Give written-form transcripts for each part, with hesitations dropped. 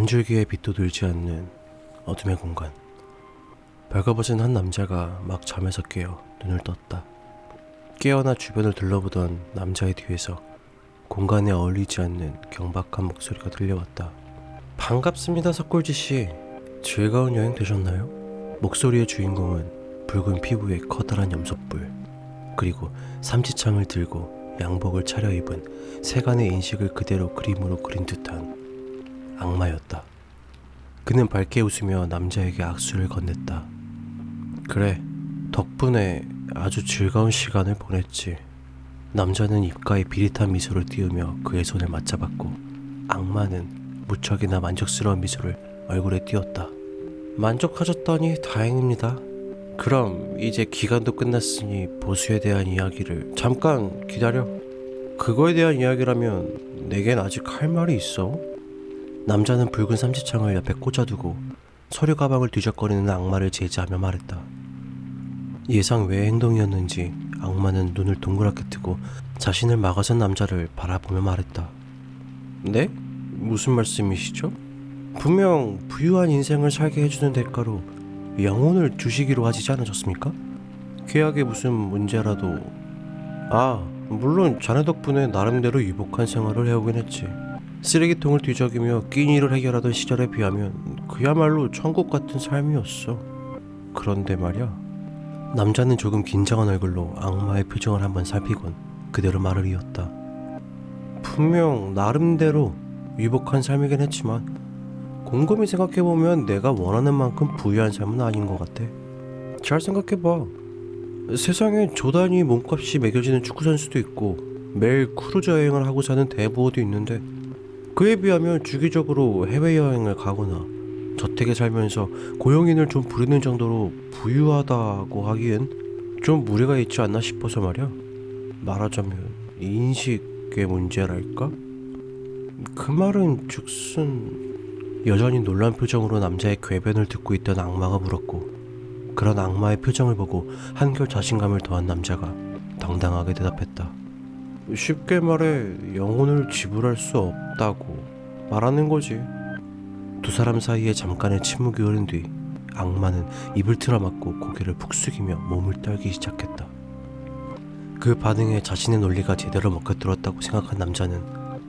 한 줄기의 빛도 들지 않는 어둠의 공간. 벌거벗은 한 남자가 막 잠에서 깨어 눈을 떴다. 깨어나 주변을 둘러보던 남자의 뒤에서 공간에 어울리지 않는 경박한 목소리가 들려왔다. 반갑습니다, 석골지씨. 즐거운 여행 되셨나요? 목소리의 주인공은 붉은 피부에 커다란 염소뿔, 그리고 삼지창을 들고 양복을 차려입은 세간의 인식을 그대로 그림으로 그린 듯한 악마였다. 그는 밝게 웃으며 남자에게 악수를 건넸다. 그래, 덕분에 아주 즐거운 시간을 보냈지. 남자는 입가에 비릿한 미소를 띄우며 그의 손을 맞잡았고, 악마는 무척이나 만족스러운 미소를 얼굴에 띄웠다. 만족하셨다니 다행입니다. 그럼 이제 기간도 끝났으니 보수에 대한 이야기를 잠깐 기다려. 그거에 대한 이야기라면 내겐 아직 할 말이 있어. 남자는 붉은 삼지창을 옆에 꽂아두고 서류 가방을 뒤적거리는 악마를 제지하며 말했다. 예상 외의 행동이었는지 악마는 눈을 동그랗게 뜨고 자신을 막아선 남자를 바라보며 말했다. 네? 무슨 말씀이시죠? 분명 부유한 인생을 살게 해주는 대가로 영혼을 주시기로 하시지 않으셨습니까? 계약에 무슨 문제라도... 물론 자네 덕분에 나름대로 유복한 생활을 해오긴 했지. 쓰레기통을 뒤적이며 끼니를 해결하던 시절에 비하면 그야말로 천국 같은 삶이었어. 그런데 말이야. 남자는 조금 긴장한 얼굴로 악마의 표정을 한번 살피곤 그대로 말을 이었다. 분명 나름대로 유복한 삶이긴 했지만 곰곰이 생각해보면 내가 원하는 만큼 부유한 삶은 아닌 것 같아. 잘 생각해봐. 세상에 조단위 몸값이 매겨지는 축구선수도 있고 매일 크루즈 여행을 하고 사는 대부호도 있는데, 그에 비하면 주기적으로 해외여행을 가거나 저택에 살면서 고용인을 좀 부리는 정도로 부유하다고 하기엔 좀 무리가 있지 않나 싶어서 말이야. 말하자면 인식의 문제랄까? 그 말은 즉슨... 여전히 놀란 표정으로 남자의 궤변을 듣고 있던 악마가 물었고, 그런 악마의 표정을 보고 한결 자신감을 더한 남자가 당당하게 대답했다. 쉽게 말해 영혼을 지불할 수 없다고 말하는 거지. 두 사람 사이에 잠깐의 침묵이 흐른 뒤 악마는 입을 틀어막고 고개를 푹 숙이며 몸을 떨기 시작했다. 그 반응에 자신의 논리가 제대로 먹혀들었다고 생각한 남자는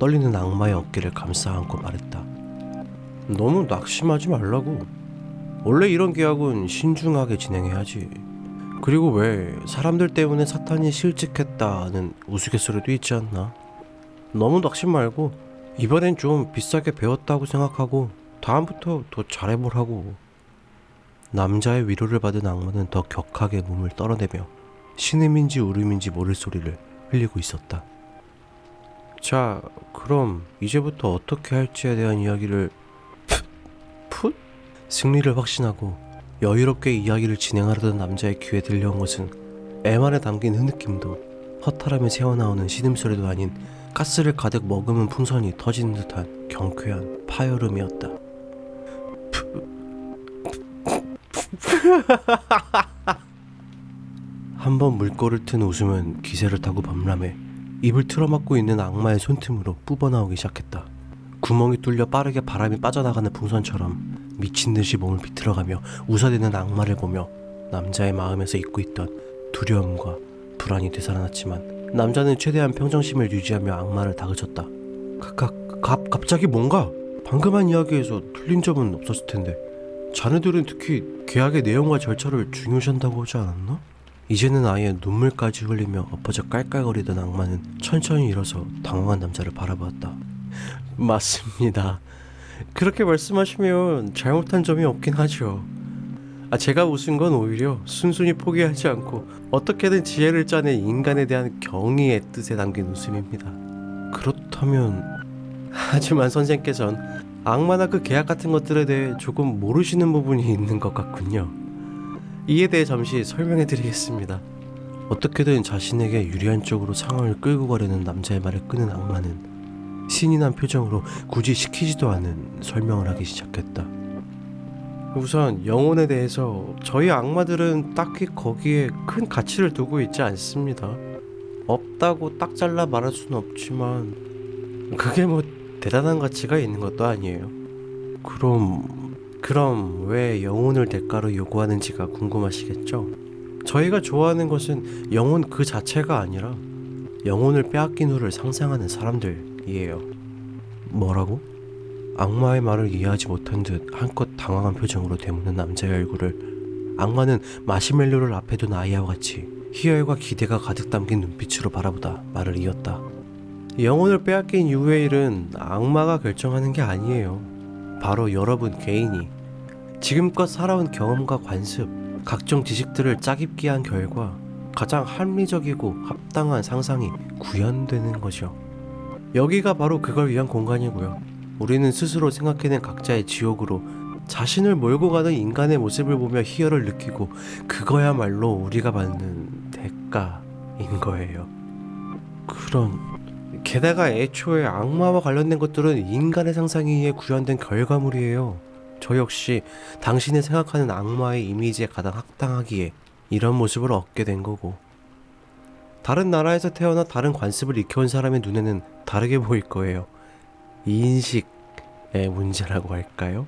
떨리는 악마의 어깨를 감싸 안고 말했다. 너무 낙심하지 말라고. 원래 이런 계약은 신중하게 진행해야지. 그리고 왜 사람들 때문에 사탄이 실직했다는 우스갯소리도 있지 않나? 너무 낙심 말고 이번엔 좀 비싸게 배웠다고 생각하고 다음부터 더 잘해보라고. 남자의 위로를 받은 악마는 더 격하게 몸을 떨어내며 신음인지 울음인지 모를 소리를 흘리고 있었다. 자, 그럼 이제부터 어떻게 할지에 대한 이야기를... 풋? 승리를 확신하고 여유롭게 이야기를 진행하려던 남자의 귀에 들려온 것은 애 안에 담긴 흐느낌도 허탈하며 새어나오는 신음소리도 아닌 가스를 가득 머금은 풍선이 터지는 듯한 경쾌한 파열음이었다. 한번 물꼬를 튼 웃음은 기세를 타고 범람해 입을 틀어막고 있는 악마의 손틈으로 뿜어나오기 시작했다. 구멍이 뚫려 빠르게 바람이 빠져나가는 풍선처럼 미친듯이 몸을 비틀어가며 웃어대는 악마를 보며 남자의 마음에서 잊고 있던 두려움과 불안이 되살아났지만 남자는 최대한 평정심을 유지하며 악마를 다그쳤다. 갑자기 뭔가? 방금 한 이야기에서 틀린 점은 없었을 텐데 자네들은 특히 계약의 내용과 절차를 중요시한다고 하지 않았나? 이제는 아예 눈물까지 흘리며 엎어져 깔깔거리던 악마는 천천히 일어서 당황한 남자를 바라보았다. 맞습니다. 그렇게 말씀하시면 잘못한 점이 없긴 하죠. 제가 웃은 건 오히려 순순히 포기하지 않고 어떻게든 지혜를 짜낸 인간에 대한 경의의 뜻에 담긴 웃음입니다. 그렇다면... 하지만 선생께선 악마나 그 계약 같은 것들에 대해 조금 모르시는 부분이 있는 것 같군요. 이에 대해 잠시 설명해 드리겠습니다. 어떻게든 자신에게 유리한 쪽으로 상황을 끌고 가려는 남자의 말을 끄는 악마는 신이 난 표정으로 굳이 시키지도 않은 설명을 하기 시작했다. 우선 영혼에 대해서 저희 악마들은 딱히 거기에 큰 가치를 두고 있지 않습니다. 없다고 딱 잘라 말할 수는 없지만 그게 뭐 대단한 가치가 있는 것도 아니에요. 그럼 왜 영혼을 대가로 요구하는지가 궁금하시겠죠? 저희가 좋아하는 것은 영혼 그 자체가 아니라 영혼을 빼앗긴 후를 상상하는 사람들이에요. 뭐라고? 악마의 말을 이해하지 못한 듯 한껏 당황한 표정으로 되묻는 남자의 얼굴을 악마는 마시멜로를 앞에 둔 아이와 같이 희열과 기대가 가득 담긴 눈빛으로 바라보다 말을 이었다. 영혼을 빼앗긴 이후의 일은 악마가 결정하는 게 아니에요. 바로 여러분 개인이 지금껏 살아온 경험과 관습, 각종 지식들을 짜깁기 한 결과 가장 합리적이고 합당한 상상이 구현되는 거죠. 여기가 바로 그걸 위한 공간이고요. 우리는 스스로 생각해낸 각자의 지옥으로 자신을 몰고 가는 인간의 모습을 보며 희열을 느끼고 그거야말로 우리가 받는 대가인 거예요. 게다가 애초에 악마와 관련된 것들은 인간의 상상에 의해 구현된 결과물이에요. 저 역시 당신이 생각하는 악마의 이미지에 가장 합당하기에 이런 모습을 얻게 된 거고, 다른 나라에서 태어나 다른 관습을 익혀온 사람의 눈에는 다르게 보일 거예요. 인식의 문제라고 할까요?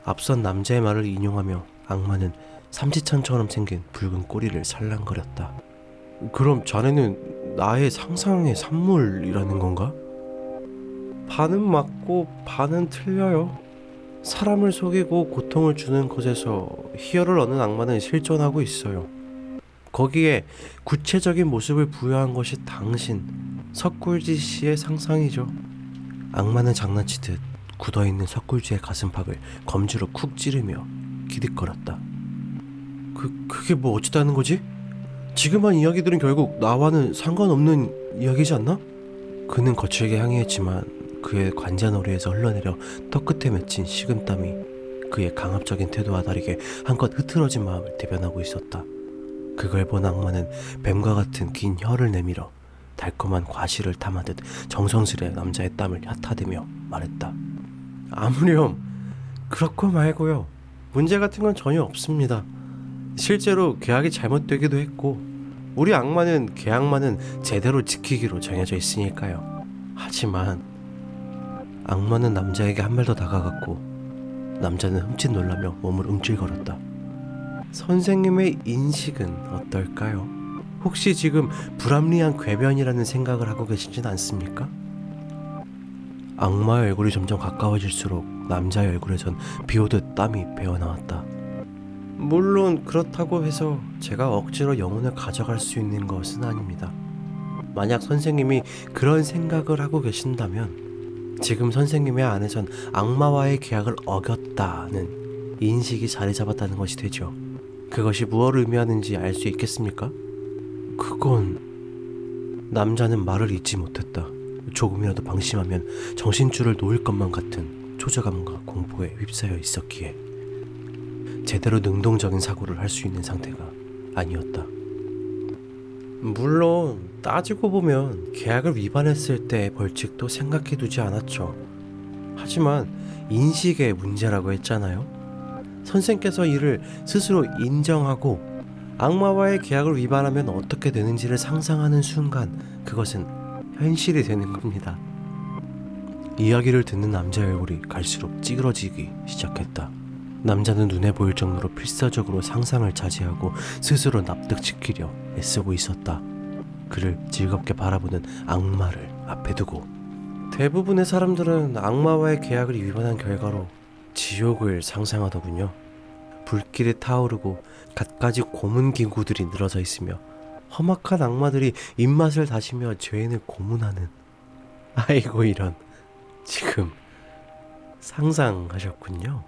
앞선 남자의 말을 인용하며 악마는 삼지창처럼 생긴 붉은 꼬리를 살랑거렸다. 그럼 자네는 나의 상상의 산물이라는 건가? 반은 맞고 반은 틀려요. 사람을 속이고 고통을 주는 것에서 희열을 얻는 악마는 실존하고 있어요. 거기에 구체적인 모습을 부여한 것이 당신, 석굴지 씨의 상상이죠. 악마는 장난치듯 굳어있는 석굴지의 가슴팍을 검지로 쿡 찌르며 기득거렸다. 그게 뭐 어쩌다는 거지? 지금 한 이야기들은 결국 나와는 상관없는 이야기지 않나? 그는 거칠게 항의했지만 그의 관자놀이에서 흘러내려 턱끝에 맺힌 식은땀이 그의 강압적인 태도와 다르게 한껏 흐트러진 마음을 대변하고 있었다. 그걸 본 악마는 뱀과 같은 긴 혀를 내밀어 달콤한 과실을 탐하듯 정성스레 남자의 땀을 얕아대며 말했다. 아무렴 그렇고 말고요. 문제 같은 건 전혀 없습니다. 실제로 계약이 잘못되기도 했고 우리 악마는 계약만은 제대로 지키기로 정해져 있으니까요. 하지만 악마는 남자에게 한 발 더 다가갔고 남자는 흠칫 놀라며 몸을 움찔거렸다. 선생님의 인식은 어떨까요? 혹시 지금 불합리한 궤변이라는 생각을 하고 계시진 않습니까? 악마의 얼굴이 점점 가까워질수록 남자의 얼굴에선 비오듯 땀이 배어나왔다. 물론 그렇다고 해서 제가 억지로 영혼을 가져갈 수 있는 것은 아닙니다. 만약 선생님이 그런 생각을 하고 계신다면 지금 선생님의 안에선 악마와의 계약을 어겼다는 인식이 자리 잡았다는 것이 되죠. 그것이 무엇을 의미하는지 알 수 있겠습니까? 그건... 남자는 말을 잇지 못했다. 조금이라도 방심하면 정신줄을 놓을 것만 같은 초조감과 공포에 휩싸여 있었기에 제대로 능동적인 사고를 할 수 있는 상태가 아니었다. 물론 따지고 보면 계약을 위반했을 때의 벌칙도 생각해두지 않았죠. 하지만 인식의 문제라고 했잖아요. 선생께서 이를 스스로 인정하고 악마와의 계약을 위반하면 어떻게 되는지를 상상하는 순간 그것은 현실이 되는 겁니다. 이야기를 듣는 남자의 얼굴이 갈수록 찌그러지기 시작했다. 남자는 눈에 보일 정도로 필사적으로 상상을 자제하고 스스로 납득시키려 애쓰고 있었다. 그를 즐겁게 바라보는 악마를 앞에 두고 대부분의 사람들은 악마와의 계약을 위반한 결과로 지옥을 상상하더군요. 불길이 타오르고 갖가지 고문 기구들이 늘어져 있으며 험악한 악마들이 입맛을 다시며 죄인을 고문하는. 아이고 이런, 지금 상상하셨군요.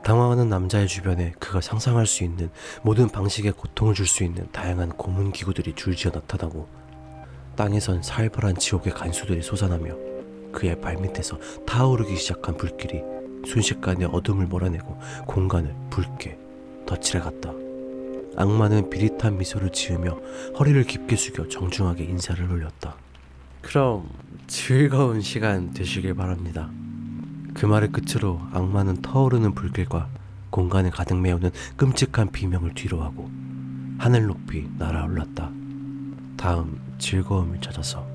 당황하는 남자의 주변에 그가 상상할 수 있는 모든 방식의 고통을 줄 수 있는 다양한 고문 기구들이 줄지어 나타나고 땅에선 살벌한 지옥의 간수들이 솟아나며 그의 발밑에서 타오르기 시작한 불길이 순식간에 어둠을 몰아내고 공간을 붉게 덧칠해갔다. 악마는 비릿한 미소를 지으며 허리를 깊게 숙여 정중하게 인사를 올렸다. 그럼 즐거운 시간 되시길 바랍니다. 그 말을 끝으로 악마는 타오르는 불길과 공간을 가득 메우는 끔찍한 비명을 뒤로하고 하늘 높이 날아올랐다. 다음 즐거움을 찾아서.